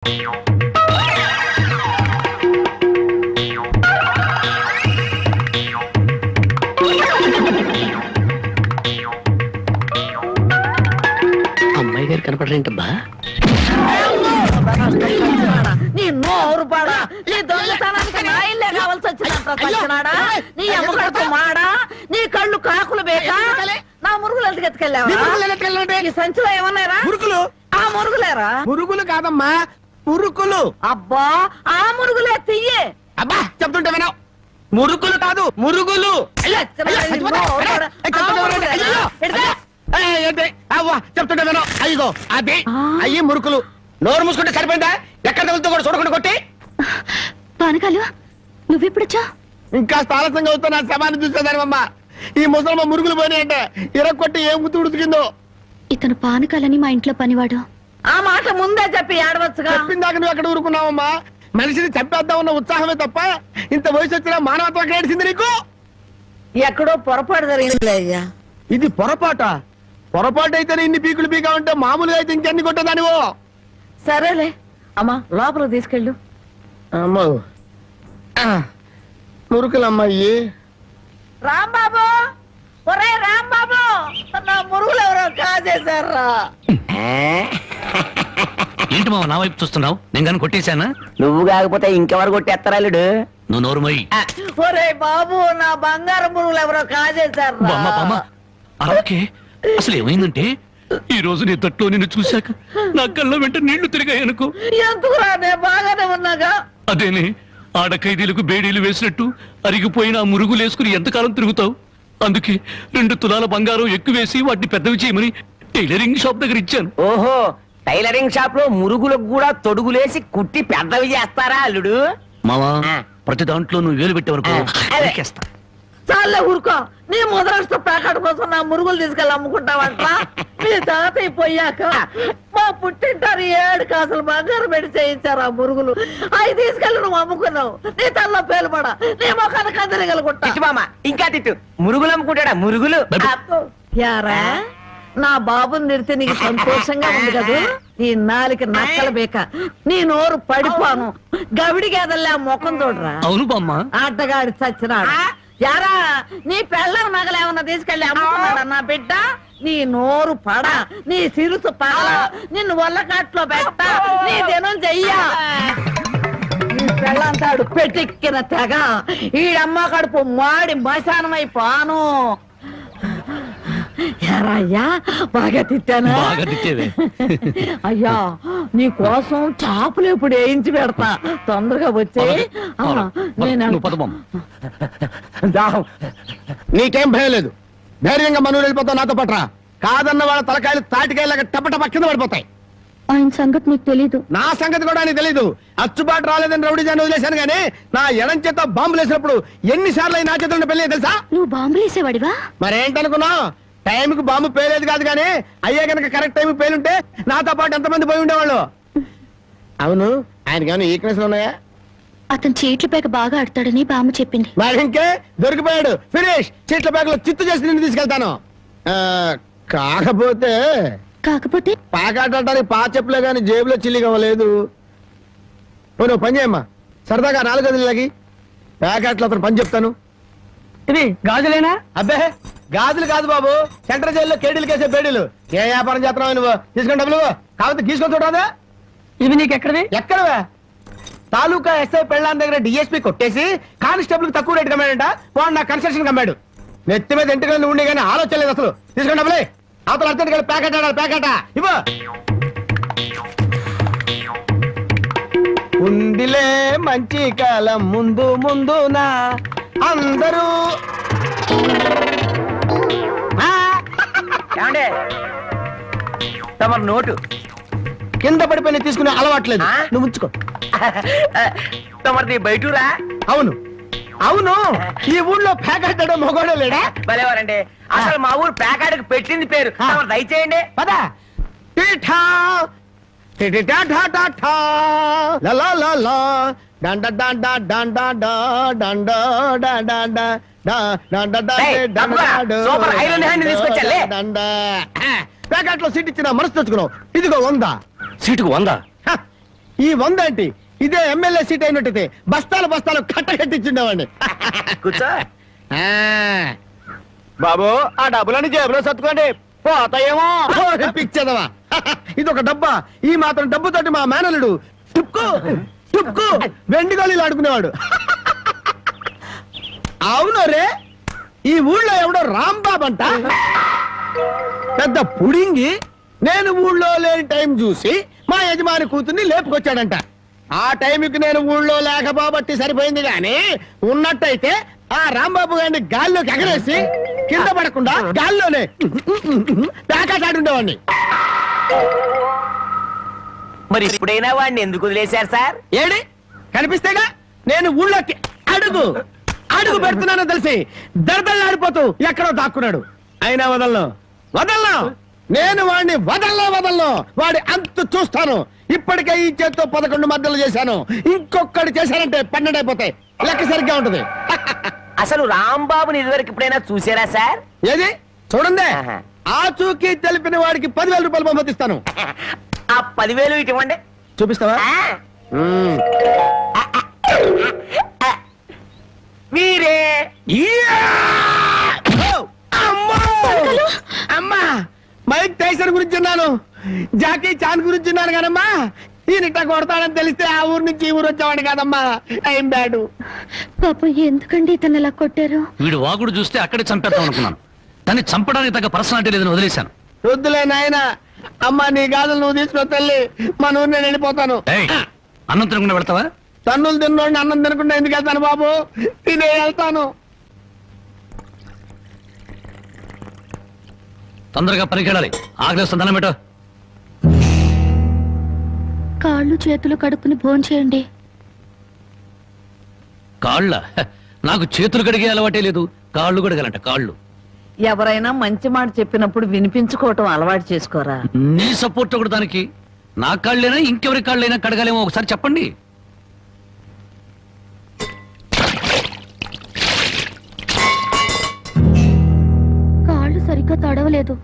అమ్మాయి గారు కనపడరేంటబ్బా? నీ నోరు పాడా, నీ దొంగతనానికి నా ఇల్లే కావాల్సి వచ్చినాడా? నీ అమ్మకడుపు మాడా, నీ కళ్ళు కాకులు బేకా, నా మురుగులు ఎందుకు ఎత్తుకెళ్ళావా? ఈ సంచిలో ఏమన్నారా? మురుగులు. ఆ మురుగులేరా? మురుగులు కాదమ్మా, మురుకులు. అబ్బా, ఆ మురుగులే తియ్యే. అబ్బా చెప్తుంటే వినవు. మురుకులు కాదు, మురుగులు. చెప్తుంటే వినవు. అయ్యో అది అయ్యి మురుకులు. నోరు మూసుకుంటే సరిపోయిందా? ఎక్కడ తగులుతో కూడా చూడకుండా కొట్టి. పానకాలు నువ్వెప్పుడొచ్చా? ఇంకా ఆలస్యంగా అవుతా నా శవాన్ని చూసేదానివమ్మా. ఈ ముసలమ్మ మురుగులు పోయినాయంటే ఇరక్కొట్టి ఏం గుర్తు ఉడుతుందో. ఇతను పానకాలని మా ఇంట్లో పనివాడు. ఆ మాట ముందే చెప్పి ఏడవచ్చుగా. చెప్పిందాక నువ్వు ఎక్కడ ఊరుకున్నావమ్మా? మనిషిని చంపేద్దాం ఉన్న ఉత్సాహమే తప్ప ఇంత వయసు వచ్చినా మానవత్వం ఏడిసింది నీకు. ఎక్కడో పొరపాటు జరిగిందిలే అయ్యా. ఇది పొరపాటు అయితేనే ఇన్ని పీకులు పీకా ఉంటే మామూలుగా అయితే ఇంకెన్ని కొట్టేదానివో. సరేలే అమ్మా, లోపల తీసుకెళ్ళు. అమ్మో మురుకులమ్మాయి. రాంబాబు, ఒరే రాంబాబు, నా మురుగులు ఎవరో కాజేశారా? ఏంటి మావ నా వైపు చూస్తున్నావు? నేను కానీ కొట్టేశానా? నువ్వు కాకపోతే ఇంకెవరు కొట్టేస్తారాలుడు? నువ్వు నోరు మొయ్యి. ఒరే బాబు, నా బంగారు మురుగులు ఎవరో కాజేశారా? అలాగే అసలు ఏమైందంటే ఈ రోజు నీ తట్లో నిన్ను చూశాక నా కళ్ళ వెంట నీళ్లు తిరిగాయనుకో. ఎందుకురా, నేను బాగానే ఉన్నాగా. అదేనే, ఆడ ఖైదీలకు బేడీలు వేసినట్టు అరిగిపోయిన ఆ మురుగులు వేసుకుని ఎంతకాలం తిరుగుతావు? అందుకే 2 తులాల బంగారం ఎక్కువేసి వాటిని పెద్దవి చేయమని టైలరింగ్ షాప్ దగ్గర ఇచ్చాను. ఓహో, టైలరింగ్ షాప్ లో మురుగులకు కూడా తొడుగులేసి కుట్టి పెద్దవి చేస్తారా అల్లుడు? మావా, ప్రతి దాంట్లో నువ్వు వేలు పెట్టేవరకు చాలే ఊరుకో. నీ ముద్రాష్ట్ర ప్యాకెట్ కోసం నా మురుగులు తీసుకెళ్ళి అమ్ముకుంటావంట. మీ తాతయ్య పోయాక మా పుట్టింటారు 7 కాసులు బంగారం పెట్టి చేయించారు ఆ మురుగులు. అవి తీసుకెళ్ళి నువ్వు అమ్ముకున్నావు. నీ తల్లో పేలుపడా, నీ మొఖానికి అందరిగలుగుంటా. తిట్టు మామ, ఇంకా తిట్టు. మురుగులు అమ్ముకుంటాడా? మురుగులు. యారా, నా బాబుని తిడితే నీకు సంతోషంగా ఉంది కదా? నీ నాలికి నక్కలు బేక, నీ నోరు పడిపోను. గవిడి గేదల్లా ముఖం చూడరా. అవును బామ్మ. ఆటగాడి చచ్చినాడు. యారా, నీ పెళ్ళం నగలేమన్నా తీసుకెళ్ళి అమ్ముకున్నాడా నా బిడ్డ? నీ నోరు పడ, నీ సిరుసు పగల, నిన్ను వల్లకాట్లో పెట్ట, నీ దినం చెయ్యా. నీ పెళ్ళంతాడు పెట్టెక్కిన తెగ, ఈడమ్మ కడుపు మాడి మశానమైపోను. అయ్యా, బాగా తిట్టానా? అయ్యా, నీ కోసం చాపులు ఇప్పుడు వేయించి పెడతా. తొందరగా వచ్చే. నీకేం భయం లేదు. ధైర్యంగా మనూరు వెళ్ళిపోతావు నాతో పట్రా. కాదన్న వాళ్ళ తలకాయలు తాటికాయలాగా టపటప కింద పడిపోతాయి. ఆయన సంగతి నీకు తెలీదు. నా సంగతి కూడా నీకు తెలీదు. అచ్చుబాటు రాలేదని రౌడీ జాన్ వదిలేశాను గానీ నా ఎడం చేత బాంబులు వేసినప్పుడు ఎన్నిసార్లు నా చేతుల్లో పెళ్ళి తెలుసా? నువ్వు బాంబులు వేసేవాడివా? మరేంటనుకున్నావు? టైంకి బాంబు పేలేదు కాదు కానీ అయ్యే కనుక కరెక్ట్ టైంకి పేలుంటే నాతో పాటు ఎంతమంది పోయి ఉండేవాళ్ళు. అవును, ఆయనకి ఏమైనా ఈక్నెస్ ఉన్నాయా? అతను చీట్ల పేక బాగా ఆడతాడని బామ్మ చెప్పింది. మరి ఇంకే దొరికిపోయాడు. ఫినిష్. చీట్ల పేకలో చిత్తు చేసి నిన్ను తీసుకెళ్తాను. కాకపోతే పాకాటానికి చెప్పులే గాని జేబులో చిల్లి కావలేదు. నువ్వు పని చేయమ్మా, సరదాగా 4 గదులకి ప్యాకెట్లు అతను పని చెప్తాను. ఇది గాజులేనా? అబ్బే గాజులు కాదు బాబు, సెంట్రల్ జైల్లో కేడీలు కేసే బేడీలు. ఏ వ్యాపారం చేస్తున్నావు నువ్వు? తీసుకుని డబ్బులు కాకపోతే తీసుకొని చూడరాదా? ఇవి నీకు ఎక్కడవి? ఎక్కడవే? తాలూకా ఎస్ఐ పెళ్ళాన్ దగ్గర డిఎస్పీ కొట్టేసి కానిస్టేబుల్ కు తక్కువ రేటు కమ్మాడంట. వాడు నా కన్స్ట్రక్షన్ కమ్మాడు. నెత్తి మీద ఇంటికి ఉండి కానీ ఆలోచన లేదు అసలు. తీసుకుని డబ్బులే. అవతల అర్థం కలిసి ప్యాకెట్ ఆడాలి. ప్యాకెట్ ఇవ్వ. ఉందిలే మంచి కాలం ముందు ముందునా అందరూ. తమరు నోటు కింద పడిపోయిన తీసుకునే అలవాట్లేదు. నువ్వు ఉంచుకో. తమరిది బయటూరా? అవును అవును, ఈ ఊళ్ళో ప్యాకెట్ మొగోడే లేడా? భలేవారండి. అసలు మా ఊరు ప్యాకెట్కి పెట్టింది పేరు. దయచేయండి. పద. ప్యాకెట్ లో సీట్ ఇచ్చిన మనసు తెచ్చుకున్నావు. ఇదిగో 100. సీటుకు 100. ఈ 100 ఏంటి ఇదే ఎమ్మెల్యే సీట్ అయినట్టయితే బస్తాలు బస్తాలు కట్టకట్టించుండేవాడిని. కూర్చో. బాబు ఆ డబ్బులని జేబులో సర్దుకోండి పోతాయేమో. పిచ్చదవా, ఇది ఒక డబ్బా. ఈ మాత్రం డబ్బుతోటి మా మేనలుడు టుక్కు టుక్కు వెండి గోళీలు ఆడుకునేవాడు. అవును రే, ఈ ఊళ్ళో ఎవడో రాంబాబు అంట పెద్ద పుడింగి. నేను ఊళ్ళో లేని టైం చూసి మా యజమాని కూతుర్ని లేపుకొచ్చాడంట. ఆ టైంకి నేను ఊళ్ళో లేకపోబట్టి సరిపోయింది గాని ఉన్నట్టయితే ఆ రాంబాబు గారిని గాల్లోకి ఎగరేసి కింద పడకుండా గాల్లోనే ప్యాకాటాడుండేవాడిని. మరి ఇప్పుడైనా వాడిని ఎందుకు వదిలేశారు సార్? ఏడి కనిపిస్తేగా నేను ఊళ్ళోకి అడుగు అడుగు పెడుతున్నానో తెలిసి దడదళ్ళాడిపోతూ ఎక్కడో దాక్కున్నాడు. అయినా వదలను నేను వాడిని వదలను. వాడి అంతు చూస్తాను. ఇప్పటికే ఈ చేత్తో 11 మద్దలు చేశాను. ఇంకొకటి చేశానంటే 12 అయిపోతాయి. లెక్క సరిగ్గా ఉంటది. అసలు రాంబాబుని ఇదివరకు ఎప్పుడైనా చూసారా సార్? ఏది చూడండి, ఆహా. ఆ చూకి తెలిపిన వాడికి 10,000 రూపాయలు బహుమతిస్తాను. ఆ 10,000 ఇటు ఇవ్వండి. చూపిస్తావా? మీరే. అమ్మా, మైక్ టైసన్ గురించి విన్నాను, జాకీ చాన్ గురించి విన్నాను కానమ్మా, ఈయన కొడతాడని తెలిస్తే ఆ ఊరు నుంచి ఈ ఊరు వచ్చేవాడు కాదమ్మా. ఏం బ్యాడు పాపం ఎందుకండి ఇతను ఇలా కొట్టారు? వీడు వాగుడు చూస్తే అక్కడే చంపేద్దాం అనుకున్నాను, కానీ చంపడానికి తగ్గ పర్సనాలిటీ లేదని వదిలేశాను. వద్దులే నాయన. అమ్మా నీ గాజులు నువ్వు తీసుకుని తల్లి, మా ఊరు నేను వెళ్ళిపోతాను. ఏయ్, అన్నం తినకుండా వెళ్తావా? తన్నులు తిన్నోడిని అన్నం తినకుండా ఎందుకు వెళ్తాను బాబు? తినే వెళ్తాను. తొందరగా పనికి వెళ్ళాలి. ఆకలిస్తుంది, అన్నం పెట్టు. కాళ్ళు చేతులు కడుక్కుని భోంచేయండి. కాళ్ళ నాకు చేతులు కడిగే అలవాటే లేదు, కాళ్ళు కడగాలంట. కాళ్ళు ఎవరైనా మంచి మాట చెప్పినప్పుడు వినిపించుకోవటం అలవాటు చేసుకోరా. నీ సపోర్ట్ ఒకటి దానికి. నా కాళ్ళైనా ఇంకెవరి కాళ్ళైనా కడగాలేమో ఒకసారి చెప్పండి. కాళ్ళు సరిగ్గా తడవలేదు.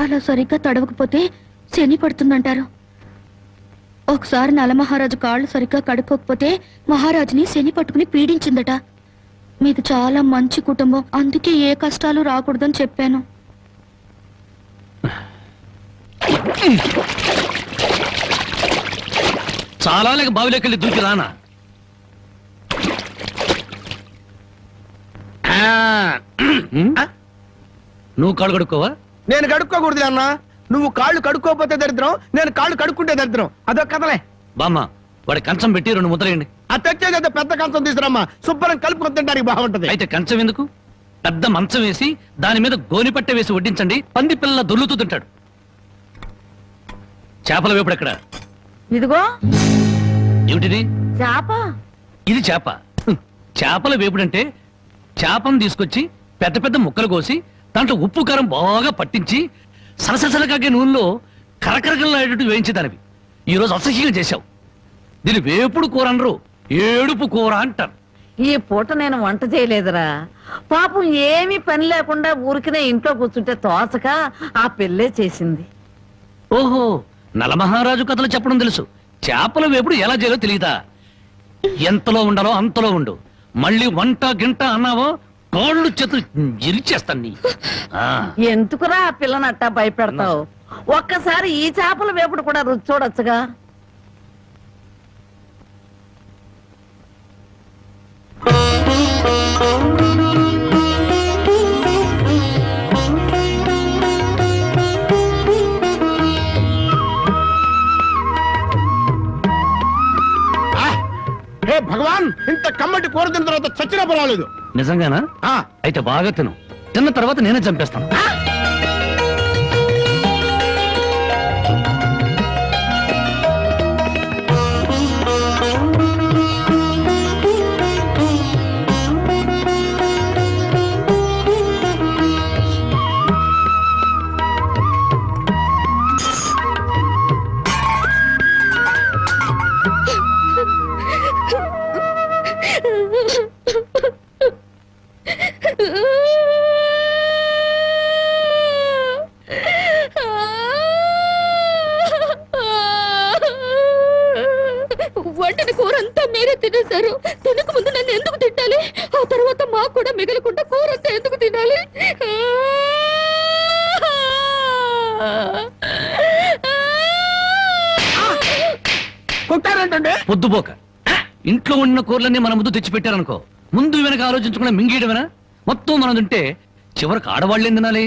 అలా సరిగ్గా తడవకపోతే శని పడుతుందంటారు. ఒకసారి నలమహారాజు కాళ్ళు సరిగ్గా కడుక్కోకపోతే మహారాజుని శని పట్టుకుని పీడించిందట. మీది చాలా మంచి కుటుంబం, అందుకే ఏ కష్టాలు రాకూడదని చెప్పాను. చాలా లేక బావిలోకి దూకి రానా? నువ్వు కాళ్ళు కడుక్కోవా? నేను కడుక్కోకూడదు అన్న. నువ్వు కాళ్ళు కడుక్కోపోతే దరిద్రం, నేను కాళ్ళు కడుక్కుంటే దరిద్రం. అదొక కథలే. బామ్మ, వాడి కంచం పెట్టి 2 ముద్రయండి. ఆ తెచ్చేదైతే పెద్ద కంచం తీసుకురమ్మా, శుభ్రం కలుపుకొని తింటానికి బాగుంటది. అయితే కంచం ఎందుకు, పెద్ద మంచం వేసి దాని మీద గోనిపట్ట వేసి వడ్డించండి. పంది పిల్ల దొర్లుతూ తింటాడు. చేపల వేపుడు ఎక్కడ? ఇదిగో ఏమిటిది? చేప. ఇది చేప. చేపల వేపుడంటే చేపను తీసుకొచ్చి పెద్ద పెద్ద ముక్కలు కోసి దాంట్లో ఉప్పు కారం బాగా పట్టించి సరసరకాగే నూనెలో కరకరకలాడేటట్టు వేయించేదానివి. ఈరోజు అసహ్యంగా చేశావు. దీని వేపుడు కూర అనరు, ఏడుపు కూర అంటారు. ఈ పూట నేను వంట చేయలేదురా. పాపం ఏమీ పని లేకుండా ఊరికినే ఇంట్లో కూర్చుంటే తోసక ఆ పెళ్ళే చేసింది. ఓహో, నలమహారాజు కథలు చెప్పడం తెలుసు, చేపల వేపుడు ఎలా చేయాలో తెలియదా? ఎంతలో ఉండాలో అంతలో ఉండు. మళ్ళీ వంట గింట అన్నావో కాళ్ళు చేతులు ఇరిచేస్తాను నీ. ఎందుకురా ఆ పిల్లని అట్టా భయపెడతావు? ఒక్కసారి ఈ చేపల వేపుడు కూడా రుచి చూడొచ్చుగా. హే భగవాన్, ఇంత కమ్మటి కూర తిన్న తర్వాత చచ్చినా పర్వాలేదు. నిజంగానా? అయితే బాగా తిను. తిన్న తర్వాత నేనే చంపేస్తాను. వండిన కూర అంతా మీరే తినేశారు. తినక ముందు నన్ను ఎందుకు తిట్టాలి? ఆ తర్వాత మాకు కూడా మిగలకుండా కూర అంతా ఎందుకు తినాలి? కొట్టారంటే పొద్దుపోక ఇంట్లో ఉన్న కూరలన్నీ మన ముందు తెచ్చిపెట్టారనుకో, ముందు వెనక ఆలోచించకుండా మింగేయడమేనా? మొత్తం మనం తింటే చివరికి ఆడవాళ్ళేం తినాలి?